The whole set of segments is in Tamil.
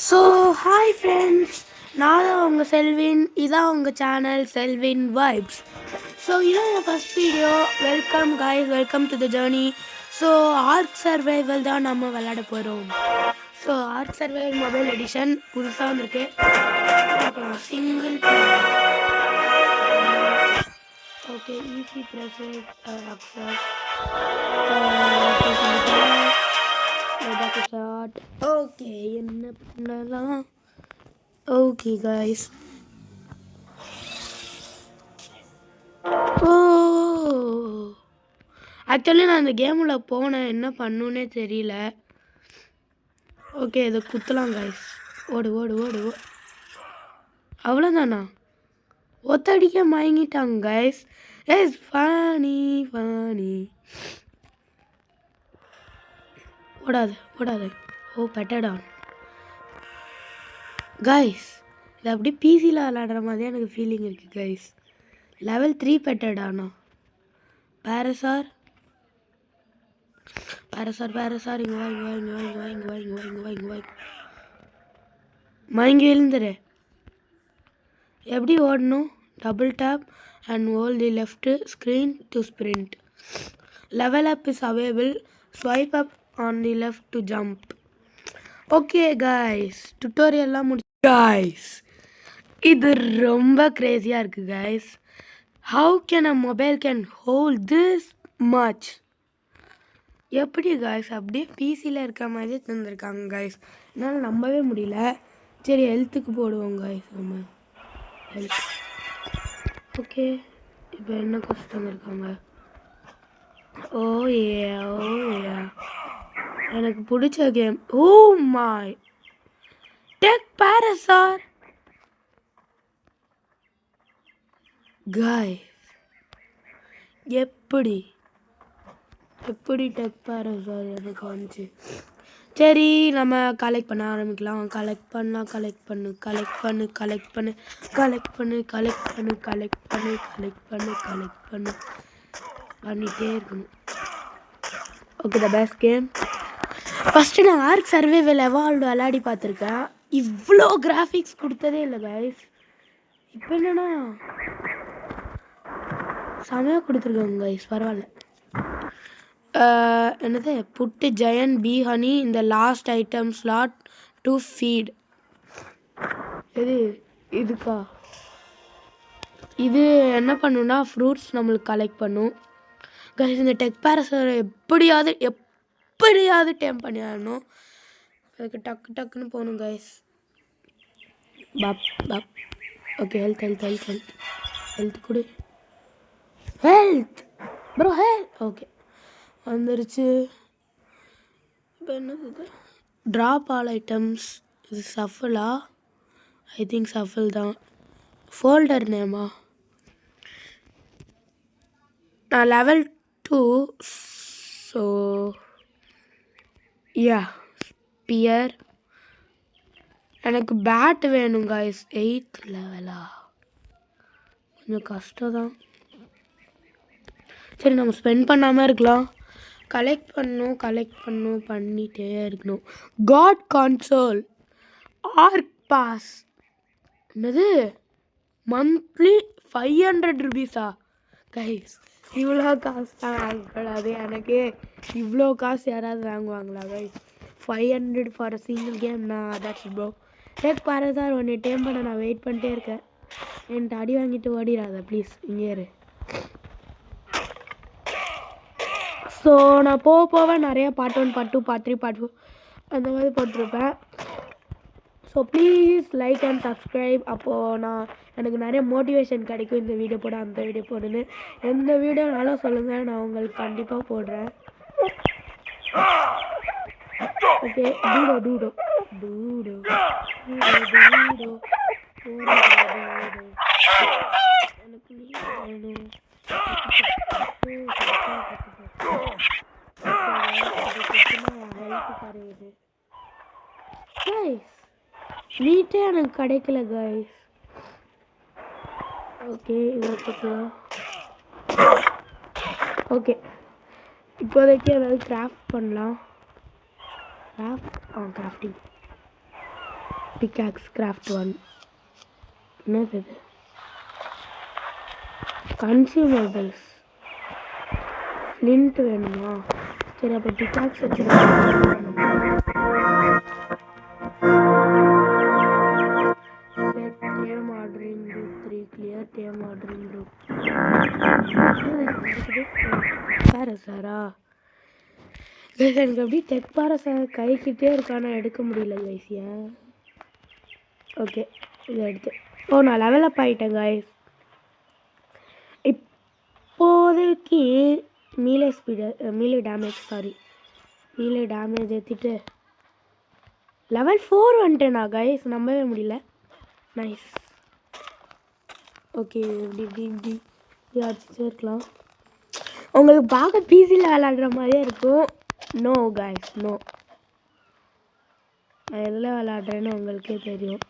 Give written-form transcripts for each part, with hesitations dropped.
ஸோ ஹாய் ஃப்ரெண்ட்ஸ், நான் தான் உங்கள் செல்வின். இதான் உங்கள் சேனல் செல்வின் வைப்ஸ். ஸோ இதான் என் first video. Welcome guys, welcome to the journey. So Ark survival தான் நம்ம விளையாட போகிறோம். So Ark survival mobile edition புதுசாக வந்திருக்கு. Single okay, easy presses accept short. Okay, என்ன பண்ணலாம்? ஓகே கைஸ், ஆக்சுவலி நான் இந்த கேமில் போனேன், என்ன பண்ணுன்னே தெரியல. ஓகே, இதை குத்தலாம் கைஸ். ஓடு ஓடு ஓடு ஓ, அவ்வளோதானா? ஒத்தடிக்க மயங்கிட்டாங்க கைஸ். Yes funny funny. ஓடாது ஓடாது. ஓ பெட்டடான் கைஸ். இது அப்படி பிசியில் விளாடுற மாதிரியே எனக்கு ஃபீலிங் இருக்குது கைஸ். லெவல் 3 பெட்டடானா? பேரசார் பேரசார் பேரசார், இங்கே வா இங்கே வா இங்கே வா இங்கே வா இங்கே வா இங்கே வா இங்கே வா இங்கே வா. மயங்கி விழுந்துரு. எப்படி ஓடணும்? Double tap and hold the left screen to sprint. Level up is available. Swipe up on the left to jump. Okay guys, டுட்டோரியல்லாம் முடிச்சு கைஸ். இது ரொம்ப க்ரேஸியாக இருக்குது guys. How can a mobile can hold this much? எப்படி கைஸ்? அப்படியே பிசியில் இருக்க மாதிரியே தந்துருக்காங்க கைஸ். என்னால் நம்பவே முடியல. சரி, ஹெல்த்துக்கு போடுவோம் கைஸ். நம்ம ஹெல்த். ஓகே, இப்போ என்ன கஷ்டம் இருக்காங்க? ஓ ஏ ஓ ஏ, எனக்கு பிடிச்ச கேம். ஓ மை டெக் பேரசார் கைஸ். எப்படி எப்படி டெக் பேரசார் எனக்கு வந்துச்சு. சரி, நம்ம கலெக்ட் பண்ண ஆரம்பிக்கலாம். கலெக்ட் பண்ணலாம். கலெக்ட் பண்ணு கலெக்ட் பண்ணு கலெக்ட் பண்ணு கலெக்ட் பண்ணு கலெக்ட் பண்ணு கலெக்ட் பண்ணு கலெக்ட் பண்ணு கலெக்ட் பண்ணு பண்ணிகிட்டே இருக்கணும். Okay, the best game. First நான் ஆர்க் சர்வைவல் எவால்வ்டு விளையாடி பார்த்துருக்கேன். இவ்வளோ கிராஃபிக்ஸ் கொடுத்ததே இல்லை கைஸ். இப்போ என்னன்னா செமையாக கொடுத்துருக்காங்க கைஸ். பரவாயில்ல. என்னது? புட்டு ஜெயன் பி ஹனி இந்த last item slot to feed. இதுக்கா? இது என்ன பண்ணுன்னா ஃப்ரூட்ஸ் நம்மளுக்கு கலெக்ட் பண்ணும் கைஸ். இந்த டெக் பேரசரை எப்படியாவது டேம் பண்ணி ஆடணும். அதுக்கு டக்கு டக்குன்னு போகணும் கைஸ். பப் பப். Okay, health health health health health கொடு. Health bro, health. ஓகே, வந்துருச்சு. இப்போ என்னது? Drop all items. இது சஃபலா? ஐ திங்க் சஃபல் தான். ஃபோல்டர் நேமா? நான் லெவல் 2. So yeah, spear. எனக்கு பேட் வேணும் கைஸ். 8th லெவலா? கொஞ்சம் கஷ்டம் தான். சரி, நம்ம ஸ்பெண்ட் பண்ணாமல் இருக்கலாம். கலெக்ட் பண்ணணும் பண்ணிகிட்டே இருக்கணும். Got console Ark pass. என்னது? மந்த்லி 500 ருபீஸா கைஸ்? இவ்வளோ காசு தான் வாங்கக்கூடாது. எனக்கு இவ்வளோ காசு யாராவது வாங்குவாங்களா guys? 500 for a single game? நான் தட்ஸ் ப்ரோ. டேக் பாரு சார், ஒன்று டைம் பண்ண நான் வெயிட் பண்ணிட்டே இருக்கேன். என்கிட்ட அடி வாங்கிட்டு ஓடிடாத ப்ளீஸ். இங்கே இரு. ஸோ நான் போக நிறைய பார்ட் 1 பார்ட் 2 பார்ட் 3 பார்ட் 4 அந்த மாதிரி போட்டிருப்பேன். So please like and subscribe. அப்போது எனக்கு நிறைய மோட்டிவேஷன் கிடைக்கும். இந்த வீடியோ போட, அந்த வீடியோ போடுன்னு எந்த வீடியோனாலும் சொல்லுங்கள், நான் உங்களுக்கு கண்டிப்பாக போடுறேன். ஓகே, டூடோ டூடோ டூடோ டூடோ டூடோ எனக்கு வேணும். வீட்டே எனக்கு கிடைக்கல கைஸ். ஓகே, இதை வச்சுக்கலாம். ஓகே, இப்போதைக்கு ஏதாவது கிராஃப்ட் பண்ணலாம். கிராஃப்டிங். pickaxe craft 1. என்னது இது? கன்சியூமபிள்ஸ் ஃப்ளிண்ட் வேணுமா? சரி அப்போ பிக்காக்ஸ் வச்சுருக்கேன். Tame ordering group 3 clear. Tame ordering group பாரசாரா எனக்கு அப்படி டெக் பாரசார் கைக்கிட்டே இருக்கானா எடுக்க முடியல கைஸியா. ஓகே இதை எடுத்து நான் லெவல் அப் ஆகிட்டேன் கைஸ். இப்போதைக்கு மீலே டேமேஜ் ஏற்றிட்டு லெவல் 4 வந்துட்டேனா கைஸ், நம்பவே முடியல. நைஸ். ஓகே இப்படி அடிச்சுட்டே இருக்கலாம். உங்களுக்கு பார்க்க பிசியில் விளாடுற மாதிரியே இருக்கும். நோ கைஸ் நோ, நான் எதில் விளாட்றேன்னு உங்களுக்கே தெரியும்.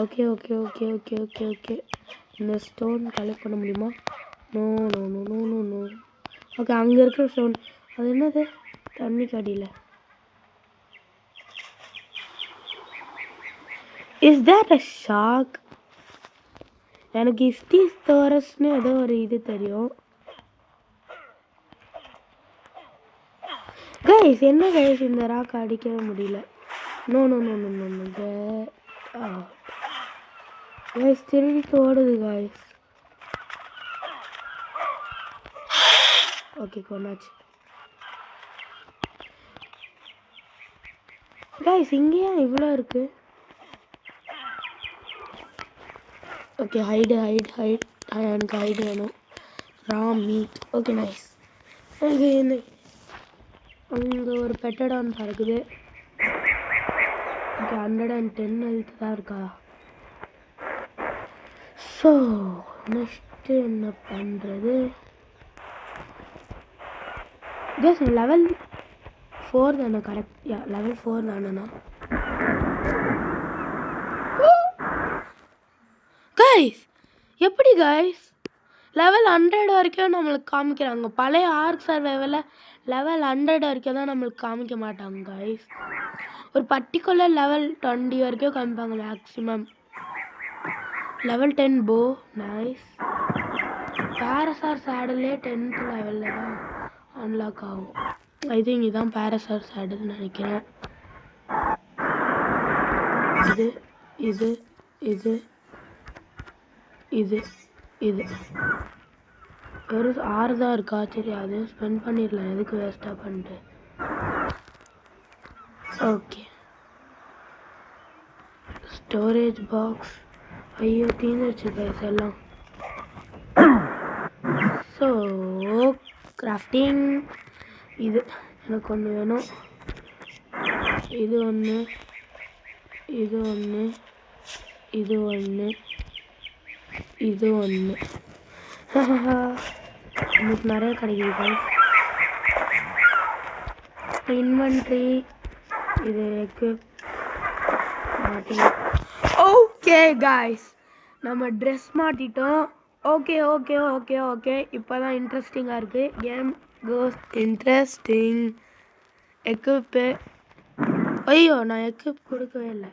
Okay okay okay okay okay okay இந்த ஸ்டோன் கலெக்ட் பண்ண முடியுமா? No no no no no no. Okay அங்கே இருக்கிற ஸ்டோன் அது என்னது? தண்ணி கடியில். Is that a shark? எனக்கு ஸ்டீஸ்தோரஸ்னு ஏதோ ஒரு இது தெரியும் கைஸ். என்ன கைஸ் இந்த ராக் அடிக்கவே முடியல. No no no no no no guys திருடிட்டு ஓடுது கைஸ். ஓகே கொண்டாச்சு கைஸ். இங்கேயே இவ்வளோ இருக்கு. ஓகே ஹைடு ஹைட் ஹைட் எனக்கு ஹைடு வேணும். Raw meat. Okay nice. Okay அங்கே ஒரு பெட்டடான் இருக்குது. ஓகே 110 ஹெல்த் தான் இருக்கா. ஸோ நெக்ஸ்ட்டு என்ன பண்ணுறது? கேஸ் லெவல் 4 தானே? கரெக்ட் யா லெவல் 4 தானேண்ணா கைஸ்? எப்படி கைஸ் லெவல் 100 வரைக்கும் நம்மளுக்கு காமிக்கிறாங்க? பழைய ஆர்க் சர்வைவரில் லெவல் 100 வரைக்கும் தான் நம்மளுக்கு காமிக்க மாட்டாங்க கைஸ். ஒரு பர்டிகுலர் லெவல் 20 வரைக்கும் காமிப்பாங்க மேக்ஸிமம். லெவல் 10 போ நைஸ். பாரசார் சேடல்லே 10th லெவலில் தான் அன்லாக் ஆகும். ஐ திங்க் இதுதான் பாரசார் சேடல்னு நினைக்கிறேன். இது இது இது இது இது ஒரு 6 தான் இருக்கா? சரி அது ஸ்பெண்ட் பண்ணிடலாம், எதுக்கு வேஸ்ட்டாக பண்ணிட்டு. Okay storage box. ஐயோ தீர்ந்துருச்சு கைஸ் எல்லாம். So crafting. இது எனக்கு ஒன்று வேணும். இது ஒன்று, இது ஒன்று, இது ஒன்று, இது ஒன்று. நமக்கு நிறைய கிடைக்குது கைஸ். இன்வென்ட்ரி இது மாட்டி. ஓகே கைஸ் நம்ம ட்ரெஸ் மாட்டிட்டோம். ஓகே ஓகே ஓகே ஓகே இப்போ தான் இன்ட்ரெஸ்டிங்காக இருக்குது. Game goes interesting. எக்யூப்பு. ஐயோ நான் எக்யூப் கொடுக்கவே இல்லை.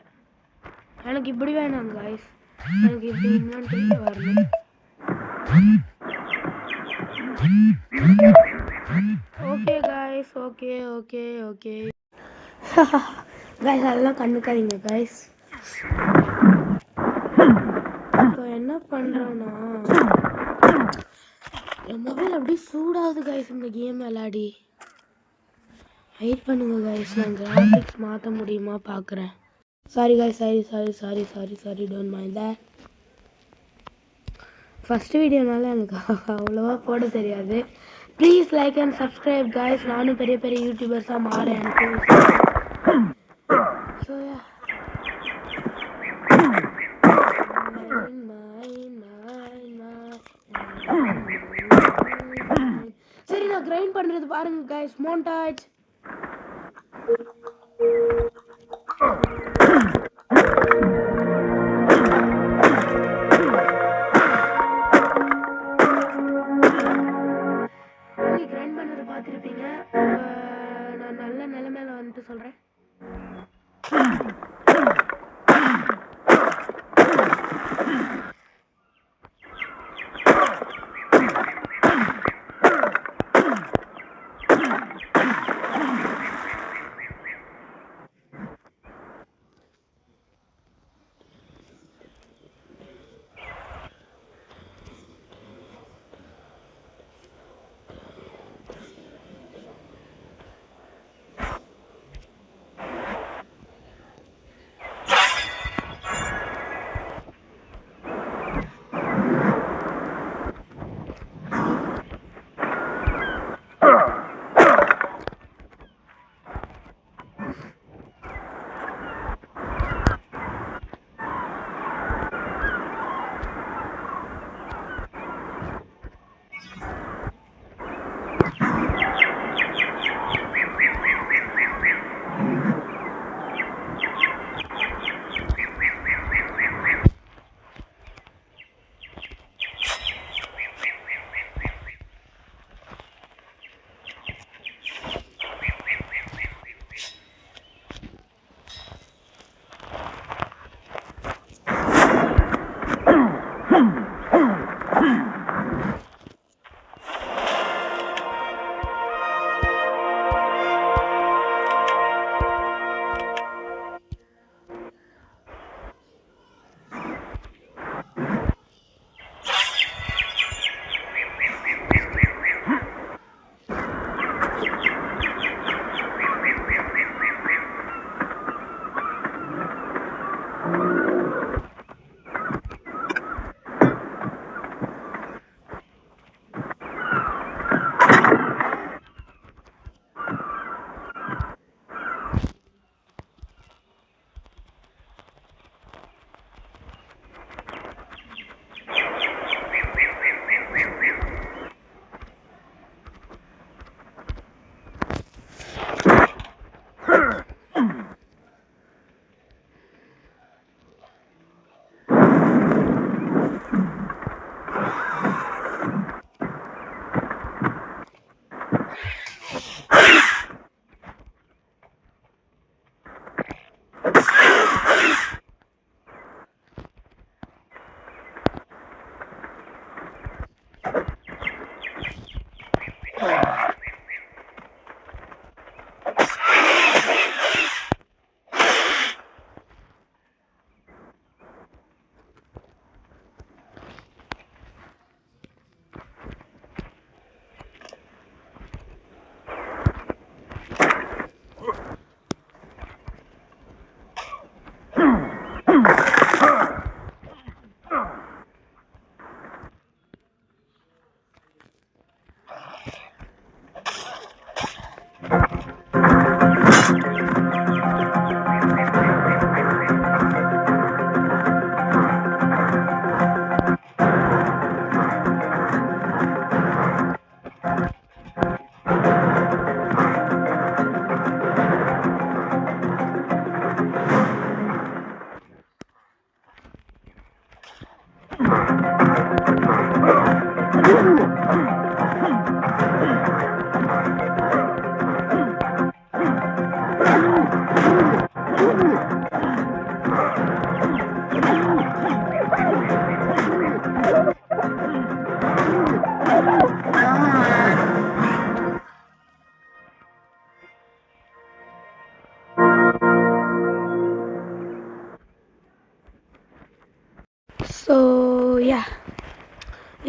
எனக்கு இப்படி வேணாம் கைஸ், எனக்கு இப்படி இன்வென்ட்ரி வரணும். Okay guys okay okay okay guys அதெல்லாம் கண்டுக்காதீங்க கைஸ். இப்போ என்ன பண்ணுறோன்னா என் மொபைல் அப்படியே சூடாகுது கைஸ் இந்த கேம் விளாடி. வெயிட் பண்ணுங்க கைஸ், நான் கிராஃபிக்ஸ் மாற்ற முடியுமா பார்க்குறேன். Sorry guys, sorry don't mind that. First வீடியோனால எனக்கு அவ்வளோவா போட தெரியாது. Please like and subscribe guys. நானும் பெரிய பெரிய யூடியூபர்ஸாக மாறேன் எனக்கு. ஸோ சரி நான் கிரைண்ட் பண்ணுறது பாருங்க கைஸ். மோண்டாஜ். கிரைண்ட் பண்ணுறது பார்த்துருப்பீங்க. நான் நல்ல நிலைமையில வந்துட்டு சொல்கிறேன்.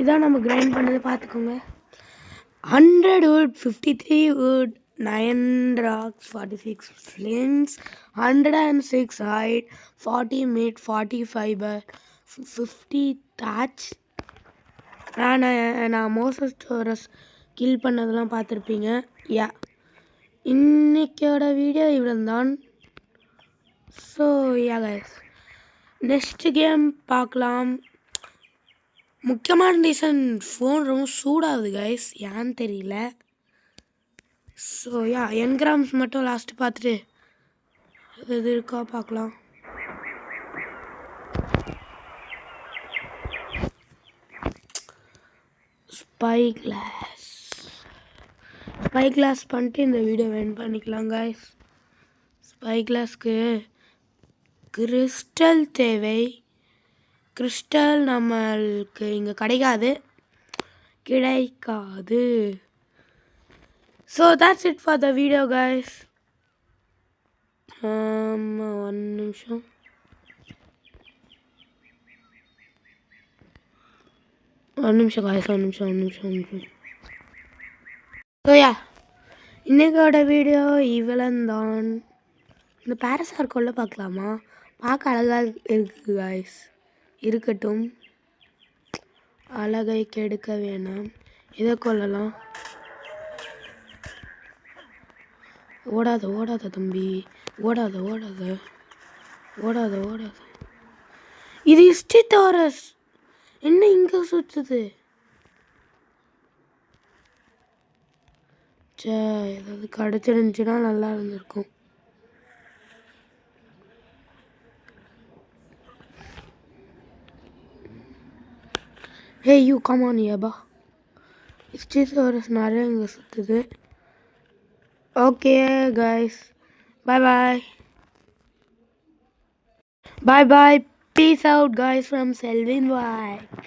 இதான் நம்ம கிரைண்ட் பண்ணது பார்த்துக்கோங்க. 100 wood, 53 wood, 9 rocks, 46 flints, 106 hide, 40 meat, 40 fiber, 50 thatch. நான் மோசஸ் கில் பண்ணதெல்லாம் பார்த்துருப்பீங்க. யா, இன்னைக்கோட வீடியோ இவ்வளோதான். So yeah guys, next game பார்க்கலாம். முக்கியமான ரீசன் ஃபோன் ரொம்ப சூடாகுது கைஸ், ஏன்னு தெரியல. ஸோ யா, என்கிராம்ஸ் மட்டும் லாஸ்ட்டு பார்த்துட்டு எது இருக்கா பார்க்கலாம். ஸ்பை கிளாஸ் பண்ணிட்டு இந்த வீடியோ எண்ட் பண்ணிக்கலாம் கைஸ். ஸ்பை கிளாஸ்க்கு கிறிஸ்டல் தேவை. கிறிஸ்டல் நம்மளுக்கு இங்கே கிடைக்காது. So that's it for the video guys. ஒரு நிமிஷம். guys, ஒரு நிமிஷம். ஸோ யா, இன்னைக்கோட வீடியோ இவ்வளோந்தான். இந்த பேரசார் கொள்ள பார்க்கலாமா? பார்க்க அழகாக இருக்குது காய்ஸ். இருக்கட்டும், அழகை கெடுக்க வேணாம். இதை கொள்ளலாம். ஓடாத தம்பி, ஓடாத. இது ஸ்டிடோரஸ் என்ன இங்கே சுற்றுது? ஏதாவது கிடச்சிருந்துச்சுன்னா நல்லா இருந்திருக்கும். Hey you, come on here, ba. Stegosaurus நிறைய இங்கே சுற்றுது. Okay guys, bye. Peace out guys from Selvin White.